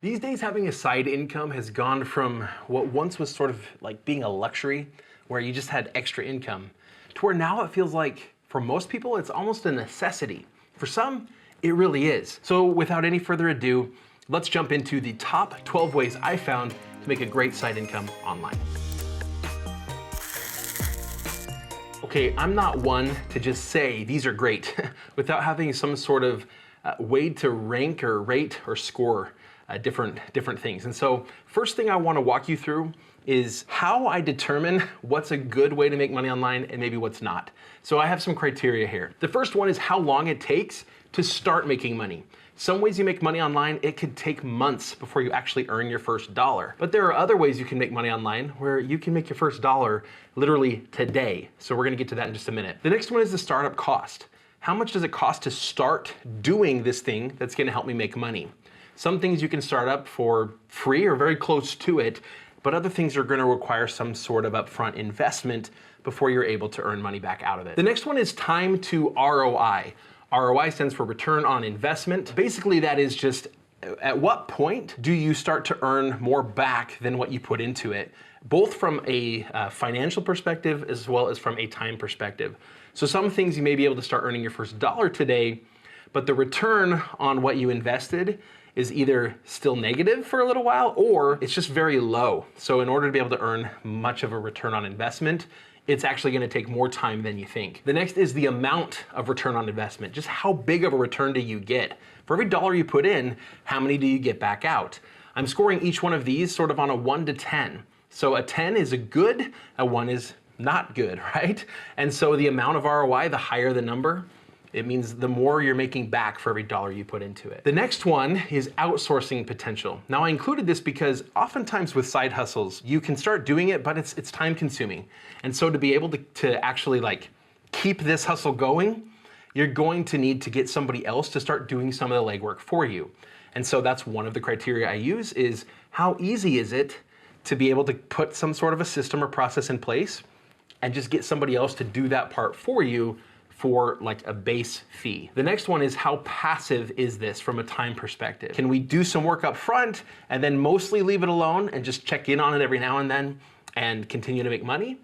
These days, having a side income has gone from what once was sort of like being a luxury, where you just had extra income, to where now it feels like, for most people, it's almost a necessity. For some, it really is. So without any further ado, let's jump into the top 12 ways I found to make a great side income online. Okay, I'm not one to just say these are great without having some sort of way to rank or rate or score different things. And so first thing I want to walk you through is how I determine what's a good way to make money online and maybe what's not. So I have some criteria here. The first one is how long it takes to start making money. Some ways you make money online, it could take months before you actually earn your first dollar. But there are other ways you can make money online where you can make your first dollar literally today. So we're gonna get to that in just a minute. The next one is the startup cost. How much does it cost to start doing this thing that's gonna help me make money? Some things you can start up for free or very close to it, but other things are gonna require some sort of upfront investment before you're able to earn money back out of it. The next one is time to ROI. ROI stands for return on investment. Basically, that is just at what point do you start to earn more back than what you put into it, both from a financial perspective as well as from a time perspective. So some things you may be able to start earning your first dollar today, but the return on what you invested is either still negative for a little while or it's just very low. So in order to be able to earn much of a return on investment, it's actually gonna take more time than you think. The next is the amount of return on investment. Just how big of a return do you get? For every dollar you put in, how many do you get back out? I'm scoring each one of these sort of on a 1 to 10. So a 10 is a good, a 1 is not good, right? And so the amount of ROI, the higher the number, it means the more you're making back for every dollar you put into it. The next one is outsourcing potential. Now I included this because oftentimes with side hustles, you can start doing it, but it's time consuming. And so to be able to actually like keep this hustle going, you're going to need to get somebody else to start doing some of the legwork for you. And so that's one of the criteria I use is how easy is it to be able to put some sort of a system or process in place and just get somebody else to do that part for you for like a base fee. The next one is how passive is this from a time perspective? Can we do some work up front and then mostly leave it alone and just check in on it every now and then and continue to make money?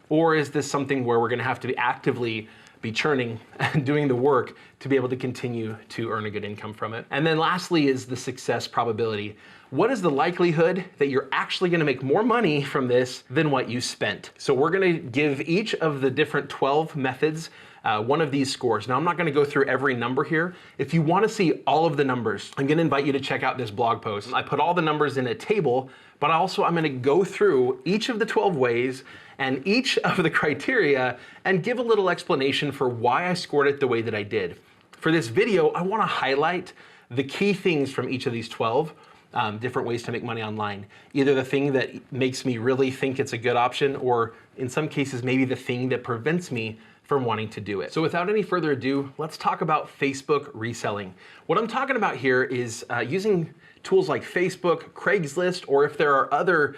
Or is this something where we're gonna have to actively be churning and doing the work to be able to continue to earn a good income from it? And then lastly is the success probability. What is the likelihood that you're actually gonna make more money from this than what you spent? So we're gonna give each of the different 12 methods one of these scores. Now I'm not gonna go through every number here. If you wanna see all of the numbers, I'm gonna invite you to check out this blog post. I put all the numbers in a table, but also I'm gonna go through each of the 12 ways and each of the criteria and give a little explanation for why I scored it the way that I did. For this video, I wanna highlight the key things from each of these 12 different ways to make money online. Either the thing that makes me really think it's a good option, or in some cases, maybe the thing that prevents me from wanting to do it. So without any further ado, let's talk about Facebook reselling. What I'm talking about here is using tools like Facebook, Craigslist, or if there are other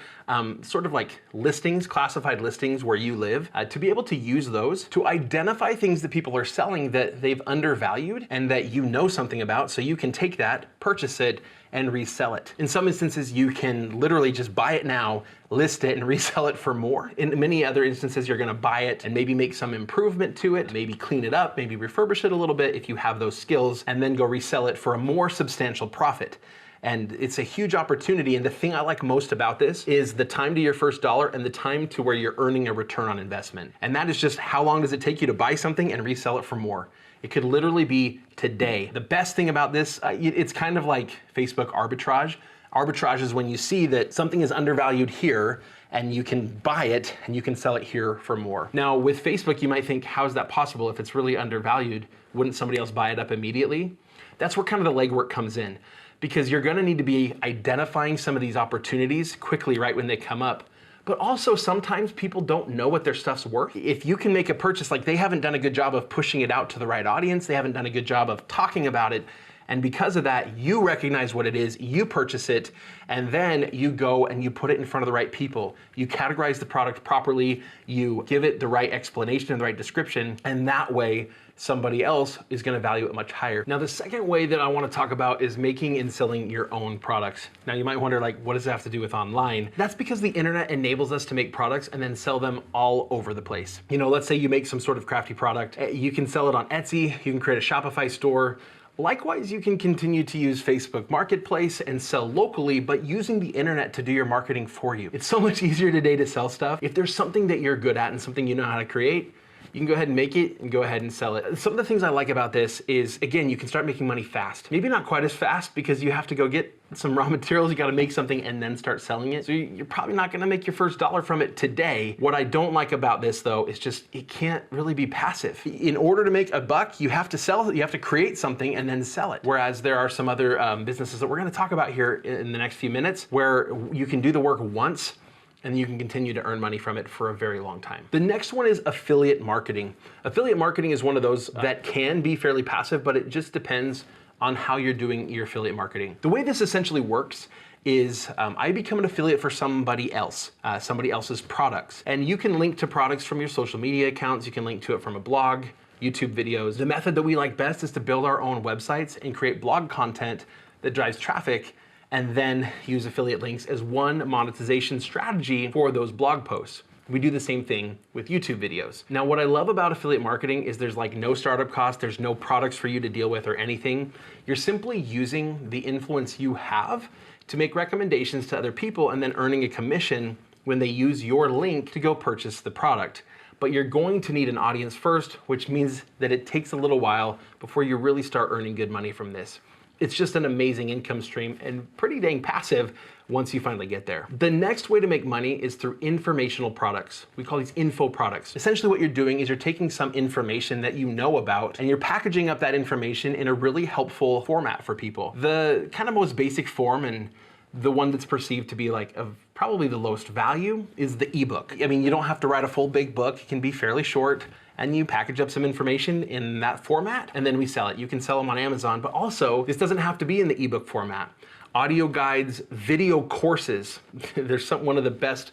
sort of like listings, classified listings where you live, to be able to use those to identify things that people are selling that they've undervalued and that you know something about, so you can take that, purchase it, and resell it. In some instances, you can literally just buy it now, list it, and resell it for more. In many other instances, you're gonna buy it and maybe make some improvement to it, maybe clean it up, maybe refurbish it a little bit if you have those skills, and then go resell it for a more substantial profit. And it's a huge opportunity. And the thing I like most about this is the time to your first dollar and the time to where you're earning a return on investment. And that is just how long does it take you to buy something and resell it for more? It could literally be today. The best thing about this, it's kind of like Facebook arbitrage. Arbitrage is when you see that something is undervalued here and you can buy it and you can sell it here for more. Now with Facebook, you might think, how is that possible? If it's really undervalued, wouldn't somebody else buy it up immediately? That's where kind of the legwork comes in, because you're gonna need to be identifying some of these opportunities quickly right when they come up. But also sometimes people don't know what their stuff's worth. If you can make a purchase, like they haven't done a good job of pushing it out to the right audience, they haven't done a good job of talking about it, And because of that, you recognize what it is, you purchase it, and then you go and you put it in front of the right people. You categorize the product properly, you give it the right explanation and the right description, and that way somebody else is gonna value it much higher. Now, the second way that I wanna talk about is making and selling your own products. Now, you might wonder, like, what does that have to do with online? That's because the internet enables us to make products and then sell them all over the place. You know, let's say you make some sort of crafty product. You can sell it on Etsy, you can create a Shopify store. Likewise, you can continue to use Facebook Marketplace and sell locally, but using the internet to do your marketing for you. It's so much easier today to sell stuff. If there's something that you're good at and something you know how to create, you can go ahead and make it and go ahead and sell it. Some of the things I like about this is, again, you can start making money fast. Maybe not quite as fast because you have to go get some raw materials, you gotta make something and then start selling it. So you're probably not gonna make your first dollar from it today. What I don't like about this though, is just, it can't really be passive. In order to make a buck, you have to sell it, you have to create something and then sell it. Whereas there are some other businesses that we're gonna talk about here in the next few minutes where you can do the work once and you can continue to earn money from it for a very long time. The next one is affiliate marketing. Affiliate marketing is one of those that can be fairly passive, but it just depends on how you're doing your affiliate marketing. The way this essentially works is I become an affiliate for somebody else, somebody else's products. And you can link to products from your social media accounts, you can link to it from a blog, YouTube videos. The method that we like best is to build our own websites and create blog content that drives traffic, and then use affiliate links as one monetization strategy for those blog posts. We do the same thing with YouTube videos. Now, what I love about affiliate marketing is there's like no startup cost, there's no products for you to deal with or anything. You're simply using the influence you have to make recommendations to other people and then earning a commission when they use your link to go purchase the product. But you're going to need an audience first, which means that it takes a little while before you really start earning good money from this. It's just an amazing income stream and pretty dang passive once you finally get there. The next way to make money is through informational products. We call these info products. Essentially what you're doing is you're taking some information that you know about and you're packaging up that information in a really helpful format for people. The kind of most basic form and the one that's perceived to be like of probably the lowest value is the ebook. I mean, you don't have to write a full big book. It can be fairly short. And you package up some information in that format, and then we sell it. You can sell them on Amazon, but also this doesn't have to be in the ebook format. Audio guides, video courses, there's one of the best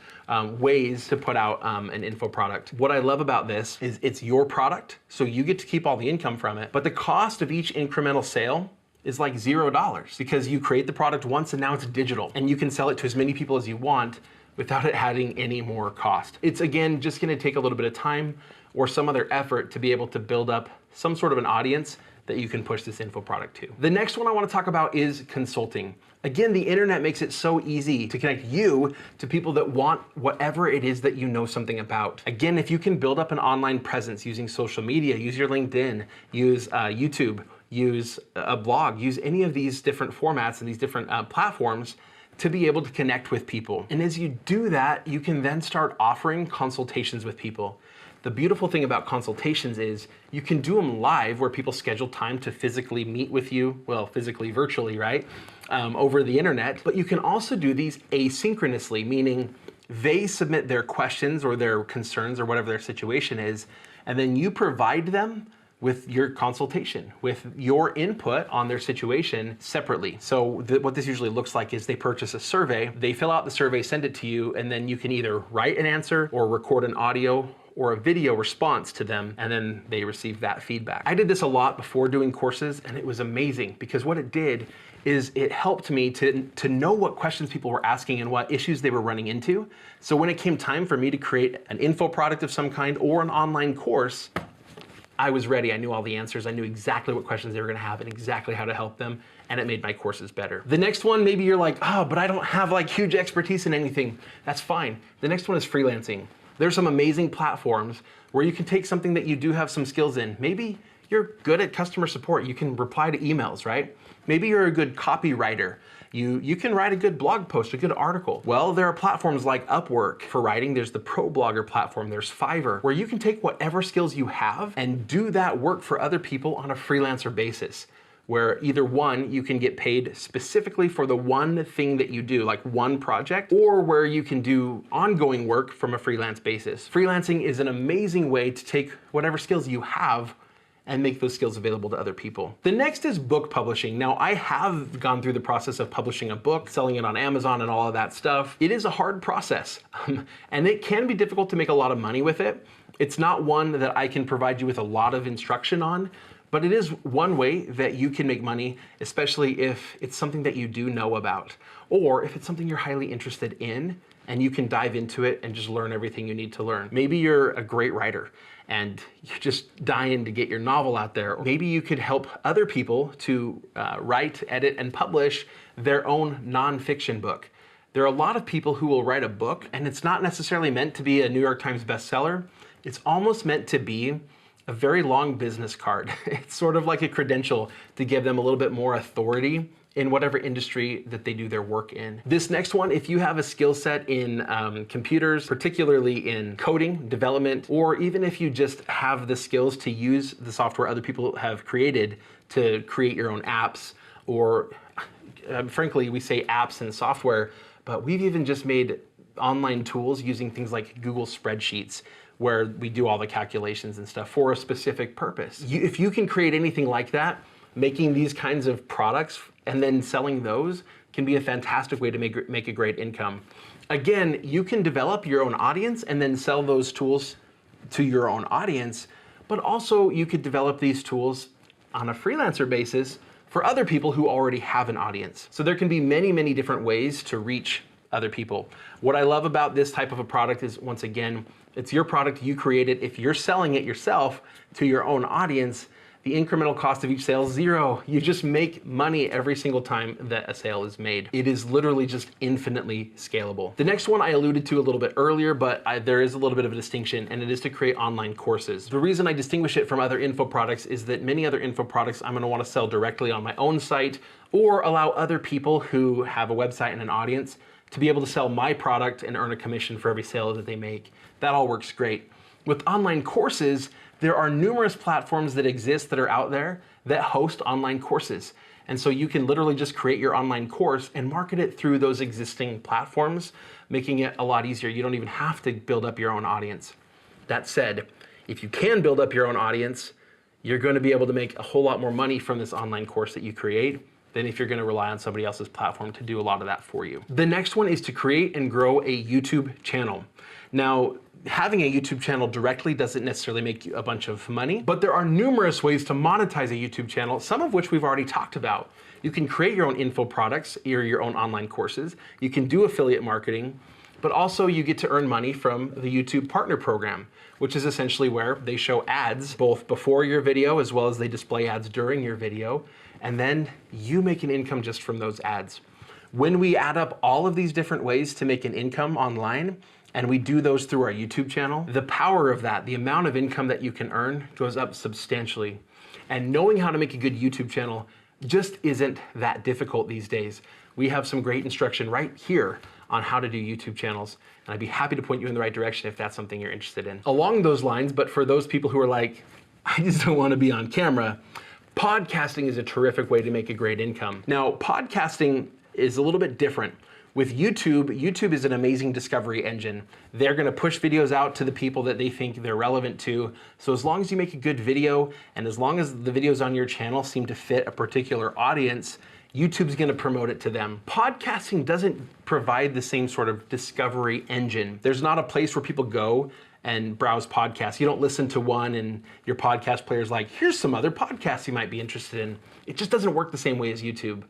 ways to put out an info product. What I love about this is it's your product, so you get to keep all the income from it, but the cost of each incremental sale is like $0 because you create the product once and now it's digital, and you can sell it to as many people as you want without it adding any more cost. It's, again, just gonna take a little bit of time or some other effort to be able to build up some sort of an audience that you can push this info product to. The next one I wanna talk about is consulting. Again, the internet makes it so easy to connect you to people that want whatever it is that you know something about. Again, if you can build up an online presence using social media, use your LinkedIn, use YouTube, use a blog, use any of these different formats and these different platforms to be able to connect with people. And as you do that, you can then start offering consultations with people. The beautiful thing about consultations is you can do them live where people schedule time to physically meet with you, well, physically, virtually, right? Over the internet, but you can also do these asynchronously, meaning they submit their questions or their concerns or whatever their situation is, and then you provide them with your consultation, with your input on their situation separately. So what this usually looks like is they purchase a survey, they fill out the survey, send it to you, and then you can either write an answer or record an audio or a video response to them, and then they receive that feedback. I did this a lot before doing courses, and it was amazing because what it did is it helped me to know what questions people were asking and what issues they were running into. So when it came time for me to create an info product of some kind or an online course, I was ready. I knew all the answers. I knew exactly what questions they were gonna have and exactly how to help them, and it made my courses better. The next one, maybe you're like, oh, but I don't have like huge expertise in anything. That's fine. The next one is freelancing. There's some amazing platforms where you can take something that you do have some skills in. Maybe you're good at customer support. You can reply to emails, right? Maybe you're a good copywriter. You can write a good blog post, a good article. Well, there are platforms like Upwork for writing. There's the Pro Blogger platform. There's Fiverr, where you can take whatever skills you have and do that work for other people on a freelancer basis, where either one, you can get paid specifically for the one thing that you do, like one project, or where you can do ongoing work from a freelance basis. Freelancing is an amazing way to take whatever skills you have and make those skills available to other people. The next is book publishing. Now, I have gone through the process of publishing a book, selling it on Amazon and all of that stuff. It is a hard process, and it can be difficult to make a lot of money with it. It's not one that I can provide you with a lot of instruction on, but it is one way that you can make money, especially if it's something that you do know about, or if it's something you're highly interested in and you can dive into it and just learn everything you need to learn. Maybe you're a great writer and you're just dying to get your novel out there. Maybe you could help other people to write, edit, and publish their own nonfiction book. There are a lot of people who will write a book, and it's not necessarily meant to be a New York Times bestseller. It's almost meant to be a very long business card. It's sort of like a credential to give them a little bit more authority in whatever industry that they do their work in. This next one, if you have a skill set in computers, particularly in coding, development, or even if you just have the skills to use the software other people have created to create your own apps, or frankly, we say apps and software, but we've even just made online tools using things like Google Spreadsheets, where we do all the calculations and stuff for a specific purpose. If you can create anything like that, making these kinds of products and then selling those can be a fantastic way to make a great income. Again, you can develop your own audience and then sell those tools to your own audience, but also you could develop these tools on a freelancer basis for other people who already have an audience. So there can be many, many different ways to reach other people. What I love about this type of a product is, once again, it's your product, you create it. If you're selling it yourself to your own audience, the incremental cost of each sale is zero. You just make money every single time that a sale is made. It is literally just infinitely scalable. The next one I alluded to a little bit earlier, but there is a little bit of a distinction, and it is to create online courses. The reason I distinguish it from other info products is that many other info products I'm gonna wanna sell directly on my own site, or allow other people who have a website and an audience to be able to sell my product and earn a commission for every sale that they make. That all works great. With online courses, there are numerous platforms that exist that are out there that host online courses. And so you can literally just create your online course and market it through those existing platforms, making it a lot easier. You don't even have to build up your own audience. That said, if you can build up your own audience, you're going to be able to make a whole lot more money from this online course that you create than if you're going to rely on somebody else's platform to do a lot of that for you. The next one is to create and grow a YouTube channel. Now, having a YouTube channel directly doesn't necessarily make you a bunch of money, but there are numerous ways to monetize a YouTube channel, some of which we've already talked about. You can create your own info products or your own online courses. You can do affiliate marketing, but also you get to earn money from the YouTube Partner Program, which is essentially where they show ads both before your video as well as they display ads during your video, and then you make an income just from those ads. When we add up all of these different ways to make an income online, and we do those through our YouTube channel, the power of that, the amount of income that you can earn, goes up substantially. And knowing how to make a good YouTube channel just isn't that difficult these days. We have some great instruction right here on how to do YouTube channels, and I'd be happy to point you in the right direction if that's something you're interested in. Along those lines, but for those people who are like, I just don't want to be on camera, podcasting is a terrific way to make a great income. Now, podcasting is a little bit different. With YouTube, YouTube is an amazing discovery engine. They're gonna push videos out to the people that they think they're relevant to. So as long as you make a good video, and as long as the videos on your channel seem to fit a particular audience, YouTube's gonna promote it to them. Podcasting doesn't provide the same sort of discovery engine. There's not a place where people go and browse podcasts. You don't listen to one and your podcast player's like, here's some other podcasts you might be interested in. It just doesn't work the same way as YouTube.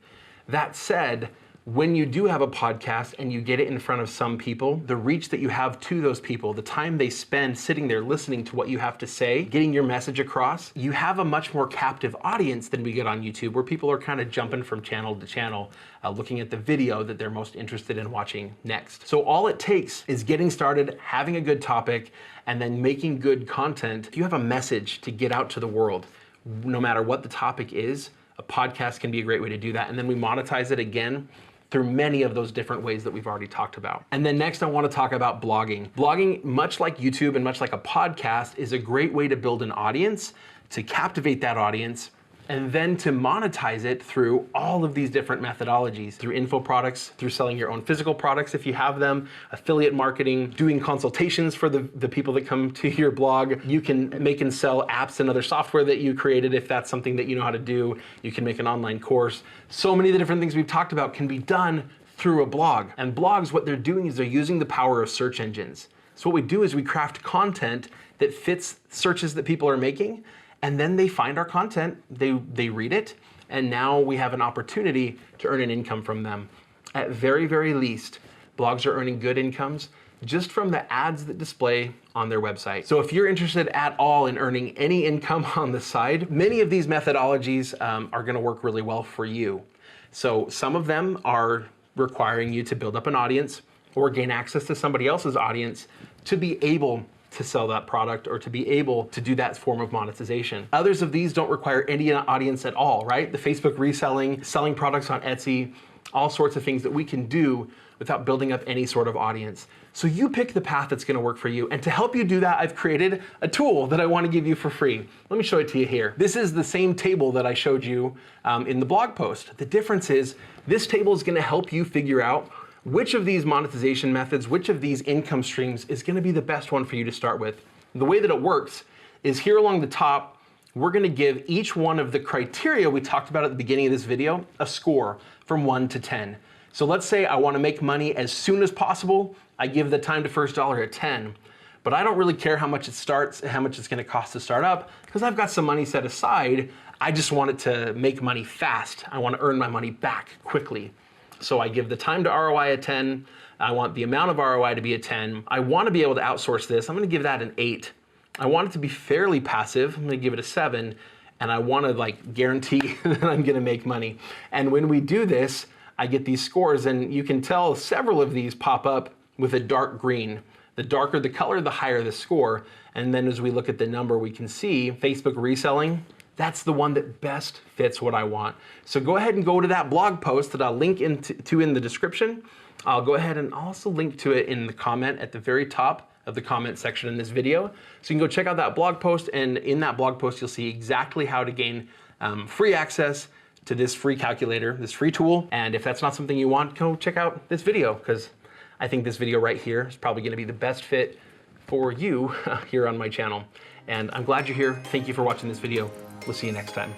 That said, when you do have a podcast and you get it in front of some people, the reach that you have to those people, the time they spend sitting there listening to what you have to say, getting your message across, you have a much more captive audience than we get on YouTube, where people are kind of jumping from channel to channel, looking at the video that they're most interested in watching next. So all it takes is getting started, having a good topic, and then making good content. If you have a message to get out to the world, no matter what the topic is, a podcast can be a great way to do that. And then we monetize it again through many of those different ways that we've already talked about. And then next I want to talk about blogging. Blogging, much like YouTube and much like a podcast, is a great way to build an audience, to captivate that audience, and then to monetize it through all of these different methodologies, through info products, through selling your own physical products if you have them, affiliate marketing, doing consultations for the people that come to your blog. You can make and sell apps and other software that you created if that's something that you know how to do. You can make an online course. So many of the different things we've talked about can be done through a blog. And blogs, what they're doing is they're using the power of search engines. So what we do is we craft content that fits searches that people are making, and then they find our content, they read it, and now we have an opportunity to earn an income from them. At very, very least, blogs are earning good incomes just from the ads that display on their website. So if you're interested at all in earning any income on the side, many of these methodologies are gonna work really well for you. So some of them are requiring you to build up an audience or gain access to somebody else's audience to be able to sell that product or to be able to do that form of monetization. Others of these don't require any audience at all, right? The Facebook reselling, selling products on Etsy, all sorts of things that we can do without building up any sort of audience. So you pick the path that's gonna work for you. And to help you do that, I've created a tool that I wanna give you for free. Let me show it to you here. This is the same table that I showed you in the blog post. The difference is this table is gonna help you figure out which of these monetization methods, which of these income streams is gonna be the best one for you to start with. The way that it works is here along the top, we're gonna give each one of the criteria we talked about at the beginning of this video a score from 1 to 10. So let's say I wanna make money as soon as possible. I give the time to first dollar a 10, but I don't really care how much it starts and how much it's gonna cost to start up because I've got some money set aside. I just want it to make money fast. I wanna earn my money back quickly. So I give the time to ROI a 10. I want the amount of ROI to be a 10. I want to be able to outsource this. I'm going to give that an 8. I want it to be fairly passive. I'm going to give it a 7. And I want to like guarantee that I'm going to make money. And when we do this, I get these scores, and you can tell several of these pop up with a dark green. The darker the color, the higher the score. And then as we look at the number, we can see Facebook reselling. That's the one that best fits what I want. So go ahead and go to that blog post that I'll link to in the description. I'll go ahead and also link to it in the comment at the very top of the comment section in this video. So you can go check out that blog post, and in that blog post, you'll see exactly how to gain free access to this free calculator, this free tool. And if that's not something you want, go check out this video, because I think this video right here is probably gonna be the best fit for you here on my channel. And I'm glad you're here. Thank you for watching this video. We'll see you next time.